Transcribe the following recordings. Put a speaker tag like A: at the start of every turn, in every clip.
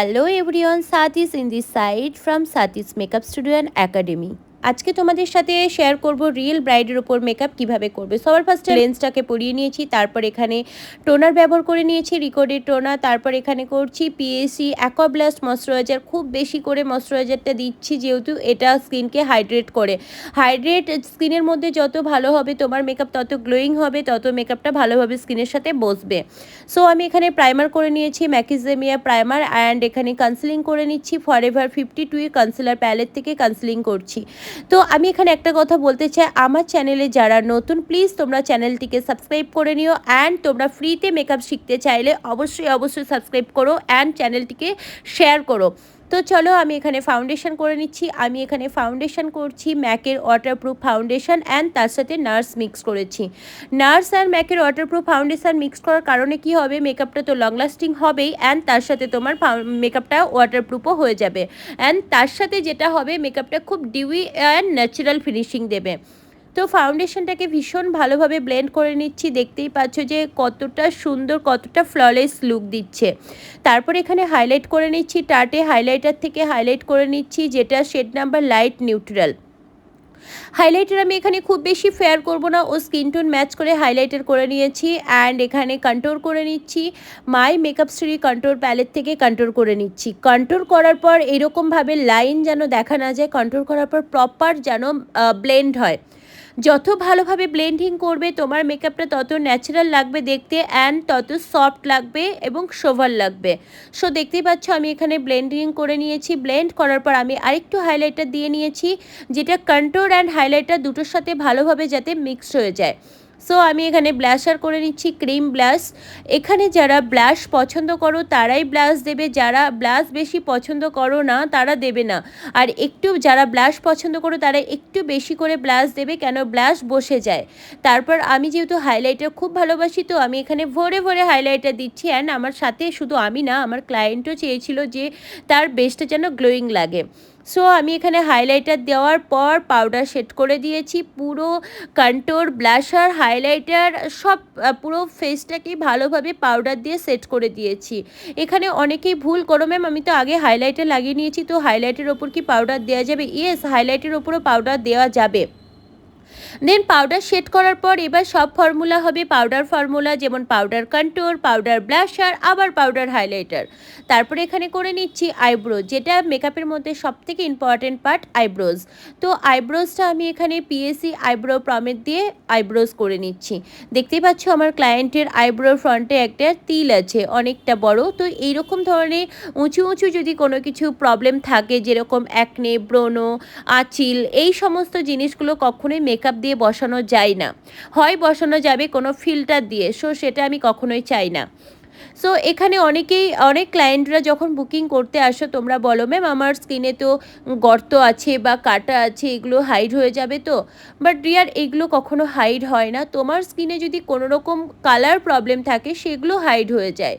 A: Hello everyone, Sathi is in this side from Sathi's Makeup Studio and Academy. আজকে তোমাদের সাথে share করব real ব্রাইডের উপর মেকআপ কিভাবে করবে। সবার ফার্স্টে লেন্সটাকে পরিয়ে নিয়েছি, তারপর এখানে টোনার ব্যবহার করে নিয়েছি, রিকর্ডেড টোনার। তারপর এখানে করছি পিএসি অ্যাকোয়া ব্লাস্ট ময়শ্চারাইজার। খুব বেশি করে ময়শ্চারাইজারটা দিচ্ছি যেহেতু এটা স্কিনকে হাইড্রেট করে। হাইড্রেট স্কিনের মধ্যে যত ভালো হবে তোমার মেকআপ তত গ্লোয়িং হবে, তত মেকআপটা ভালোভাবে স্কিনের সাথে বসবে। সো আমি এখানে প্রাইমার করে নিয়েছি, ম্যাকিজেমিয়া প্রাইমার, অ্যান্ড এখানে কনসিলিং করে নিচ্ছি ফরএভার 52 কনসিলার প্যালেট থেকে কনসিলিং করছি। তো আমি এখানে একটা কথা বলতে চাই, আমার চ্যানেলে যারা নতুন প্লিজ তোমরা চ্যানেলটিকে সাবস্ক্রাইব করে নিও, অ্যান্ড তোমরা ফ্রিতে মেকআপ শিখতে চাইলে অবশ্যই সাবস্ক্রাইব করো অ্যান্ড চ্যানেলটিকে শেয়ার করো। তো চলো আমি এখানে ফাউন্ডেশন করে নিচ্ছি। আমি এখানে ফাউন্ডেশন করছি ম্যাকের ওয়াটারপ্রুফ ফাউন্ডেশন, অ্যান্ড তার সাথে নার্স মিক্স করেছি। নার্স আর ম্যাকের ওয়াটারপ্রুফ ফাউন্ডেশন মিক্স করার কারণে কি হবে, মেকআপটা তো লং লাস্টিং হবেই, অ্যান্ড তার সাথে তোমার মেকআপটা ওয়াটারপ্রুফও হয়ে যাবে, অ্যান্ড তার সাথে যেটা হবে মেকআপটা খুব ডিউই অ্যান্ড ন্যাচারাল ফিনিশিং দেবে। তো ফাউন্ডেশনটাকে ভীষণ ভালোভাবে ব্লেন্ড করে নিচ্ছি। দেখতেই পাচ্ছ যে কতটা সুন্দর, কতটা ফ্ললেস লুক দিচ্ছে। তারপর এখানে হাইলাইট করে নিচ্ছি, টার্টে হাইলাইটার থেকে হাইলাইট করে নিচ্ছি, যেটা shade number light neutral. Highlighter আমি এখানে খুব বেশি ফেয়ার করব না, ও স্কিন টোন ম্যাচ করে হাইলাইটার করে নিয়েছি। অ্যান্ড এখানে কন্ট্রোল করে নিচ্ছি, my makeup story control palette থেকে কন্ট্রোল করে নিচ্ছি। কন্ট্রোল করার পর এরকমভাবে লাইন যেন দেখা না যায়, কন্ট্রোল করার পর প্রপার যেন ব্লেন্ড হয়। যত ভালোভাবে ব্লেন্ডিং করবে তোমার মেকআপটা তত ন্যাচারাল লাগবে দেখতে, অ্যান্ড তত সফট লাগবে এবং সোভার লাগবে। সো দেখতেই পাচ্ছ আমি এখানে ব্লেন্ডিং করে নিয়েছি। ব্লেন্ড করার পর আমি আরেকটু হাইলাইটার দিয়ে নিয়েছি, যেটা কন্ট্রোল অ্যান্ড হাইলাইটার দুটোর সাথে ভালোভাবে যাতে মিক্সড হয়ে যায়। সো আমি এখানে ব্লাশার করে নিচ্ছি, ক্রিম ব্লাশ। এখানে যারা ব্লাশ পছন্দ করো তারাই ব্লাশ দেবে, যারা ব্লাশ বেশি পছন্দ করো না তারা দেবে না। আর একটু যারা ব্লাশ পছন্দ করো তারা একটু বেশি করে ব্লাশ দেবে, কেন ব্লাশ বসে যায়। তারপর আমি যেহেতু হাইলাইটার খুব ভালোবাসি, তো আমি এখানে ভরে ভরে হাইলাইটার দিচ্ছি। অ্যান্ড আমার সাথে শুধু আমি না, আমার ক্লায়েন্টও চেয়েছিল যে তার বেস্টটা যেন গ্লোয়িং লাগে। সো আমি এখানে হাইলাইটার দেওয়ার পর পাউডার সেট করে দিয়েছি। পুরো কন্ট্রোল, ব্লাশার, হাইলাইটার সব পুরো ফেসটাকে ভালোভাবে পাউডার দিয়ে সেট করে দিয়েছি। এখানে অনেকেই ভুল করো, ম্যাম আমি তো আগে হাইলাইটার লাগিয়ে নিয়েছি, তো হাইলাইটের ওপর কি পাউডার দেওয়া যাবে? ইয়েস, হাইলাইটের ওপরও পাউডার দেওয়া যাবে। দেন পাউডার শেড করার পর এবার সব ফর্মুলা হবে পাউডার ফর্মুলা, যেমন পাউডার কন্ট্রোল, পাউডার ব্লাশার, আবার পাউডার হাইলাইটার। তারপরে এখানে করে নিচ্ছি আইব্রো, যেটা মেকআপের মধ্যে সবথেকে ইম্পর্টেন্ট পার্ট আইব্রোজ। তো আইব্রোজটা আমি এখানে পিএসি আইব্রো প্রমেট দিয়ে আইব্রোজ করে নিচ্ছি। দেখতেই পাচ্ছ আমার ক্লায়েন্টের আইব্রোর ফ্রন্টে একটা তিল আছে, অনেকটা বড়। তো এইরকম ধরনের উঁচু উঁচু যদি কোনো কিছু প্রবলেম থাকে, যেরকম অ্যাকনে, ব্রনো, আঁচিল, এই সমস্ত জিনিসগুলো কখনোই মেকআপ দিয়ে বসানো যায় না, হয় বসানো যাবে কোনো ফিল্টার দিয়ে। সো সেটা আমি কখনোই চাই না। সো এখানে অনেক ক্লায়েন্টরা যখন বুকিং করতে আসো তোমরা বলো, ম্যাম আমার স্কিনে তো গর্ত আছে বা কাটা আছে, এগুলো হাইড হয়ে যাবে তো? বাট ডিয়ার, এগুলো কখনো হাইড হয় না। তোমার স্কিনে যদি কোনো রকম কালার প্রবলেম থাকে সেগুলো হাইড হয়ে যায়।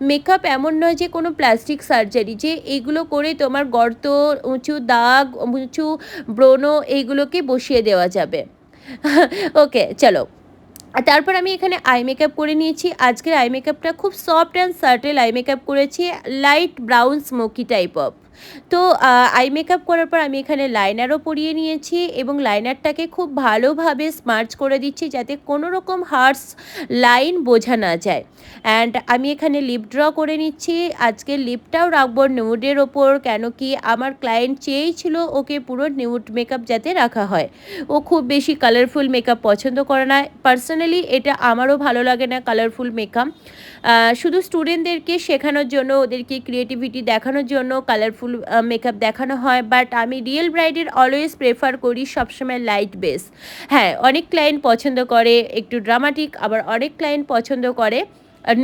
A: মেকআপ এমন নয় যে কোনো প্লাস্টিক সার্জারি, যে এগুলো করে তোমার গর্ত, উঁচু দাগ, উঁচু ব্রণ এইগুলোকে বসিয়ে দেওয়া যাবে। ওকে চলো। আর তারপর আমি এখানে আই মেকআপ করে নিয়েছি। আজকের আই মেকআপটা খুব সফট অ্যান্ড সার্টেল আই মেকআপ করেছি, light brown smoky type of. তো আই মেকআপ করার পর আমি এখানে লাইনারও পরিয়ে নিয়েছি, এবং লাইনারটাকে খুব ভালোভাবে স্মার্চ করে দিচ্ছি যাতে কোনো রকম হার্শ লাইন বোঝা না যায়। অ্যান্ড আমি এখানে লিপ ড্র করে নিচ্ছি। আজকে লিপটাও রাখবো নিউডের ওপর, কেন কি আমার ক্লায়েন্ট চেয়েছিল ওকে পুরো নিউড মেকআপ যাতে রাখা হয়। ও খুব বেশি কালারফুল মেকআপ পছন্দ করে না। পার্সোনালি এটা আমারও ভালো লাগে না কালারফুল মেকআপ। শুধু স্টুডেন্টদেরকে শেখানোর জন্য, ওদেরকে ক্রিয়েটিভিটি দেখানোর জন্য কালারফুল মেকআপ দেখানো হয়, বাট আমি রিয়েল ব্রাইডের অলওয়েজ প্রেফার করি সবসময় লাইট বেস। হ্যাঁ, অনেক ক্লায়েন্ট পছন্দ করে একটু ড্রামাটিক, আবার অনেক ক্লায়েন্ট পছন্দ করে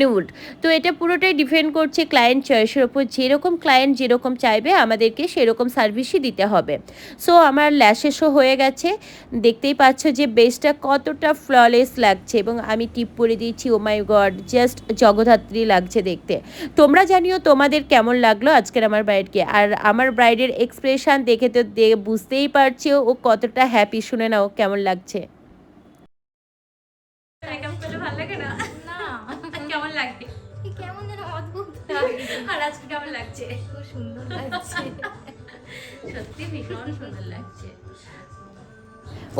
A: নিউড। তো এটা পুরোটাই ডিপেন্ড করছে ক্লায়েন্ট চয়েসের ওপর, যেরকম ক্লায়েন্ট যেরকম চাইবে আমাদেরকে সেরকম সার্ভিসই দিতে হবে। সো আমার ল্যাশেসও হয়ে গেছে, দেখতেই পাচ্ছ যে বেসটা কতটা ফ্ললেস লাগছে, এবং আমি টিপ পরে দিয়েছি। ও মাই গড, জাস্ট জগদ্ধাত্রী লাগছে দেখতে। তোমরা জানিও তোমাদের কেমন লাগলো আজকের আমার ব্রাইডকে। আর আমার ব্রাইডের এক্সপ্রেশন দেখে তো বুঝতেই পারছো ও কতটা হ্যাপি। শুনে নাও কেমন লাগছে।
B: মেকআপ করলে ভালো লাগে না? না। কেমন লাগে? কেমন যেন অদ্ভুত।
C: আর আজকে কেমন লাগছে?
B: খুব সুন্দর লাগছে।
C: সত্যি ভীষণ সুন্দর লাগছে।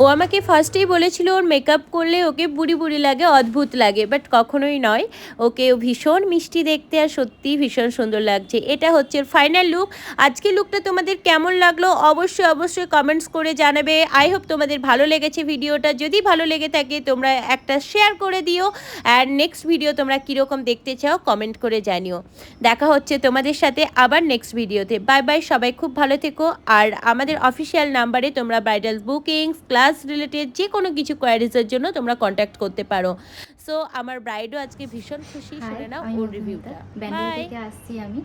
A: ও আমাকে ফার্স্টেই বলেছিল ওর মেকআপ করলে ওকে বুড়ি বুড়ি লাগে, অদ্ভুত লাগে, বাট কখনোই নয়। ওকে ভীষণ মিষ্টি দেখতে আর সত্যিই ভীষণ সুন্দর লাগছে। এটা হচ্ছে ফাইনাল লুক। আজকে লুকটা তোমাদের কেমন লাগলো অবশ্যই কমেন্টস করে জানাবে। আই হোপ তোমাদের ভালো লেগেছে ভিডিওটা। যদি ভালো লেগে থাকে তোমরা একটা শেয়ার করে দিও, অ্যান্ড নেক্সট ভিডিও তোমরা কীরকম দেখতে চাও কমেন্ট করে জানিও। দেখা হচ্ছে তোমাদের সাথে আবার নেক্সট ভিডিওতে। বাই বাই, সবাই খুব ভালো থেকো। আর আমাদের অফিসিয়াল নাম্বারে তোমরা ব্রাইডাল বুকিংস, ক্লাস রিলেটেড যে কোনো কিছু কোয়ারিজের জন্য তোমরা কন্ট্যাক্ট করতে পারো। সো আমার ব্রাইডও আজকে ভীষণ খুশি, শুনে নাও ওর রিভিউটা।
B: ব্যাঙ্গালোর থেকে আসছি আমি।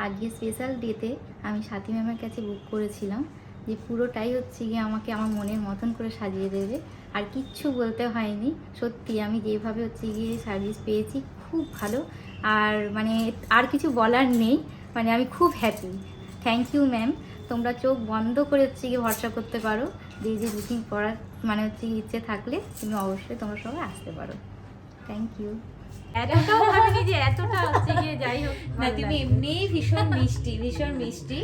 B: আজকে স্পেশাল ডেতে আমি সাথী ম্যামের কাছে বুক করেছিলাম যে পুরোটাই হচ্ছে গিয়ে আমাকে আমার মনের মতন করে সাজিয়ে দেবে, আর কিচ্ছু বলতে হয়নি। সত্যি আমি যেভাবে হচ্ছে গিয়ে সার্ভিস পেয়েছি খুব ভালো, আর মানে আর কিছু বলার নেই, মানে আমি খুব হ্যাপি। Thank you ma'am. তোমরা চোখ বন্ধ করে হচ্ছে গিয়ে ভরসা করতে পারো যে বুকিং করার মানে হচ্ছে ইচ্ছে থাকলে তুমি অবশ্যই তোমরা সবাই আসতে পারো। Thank you.
C: এতটাও ভাবিনি যে এতটা হচ্ছে গিয়ে, যাই হোক
D: না, তুমি এমনিই ভীষণ মিষ্টি।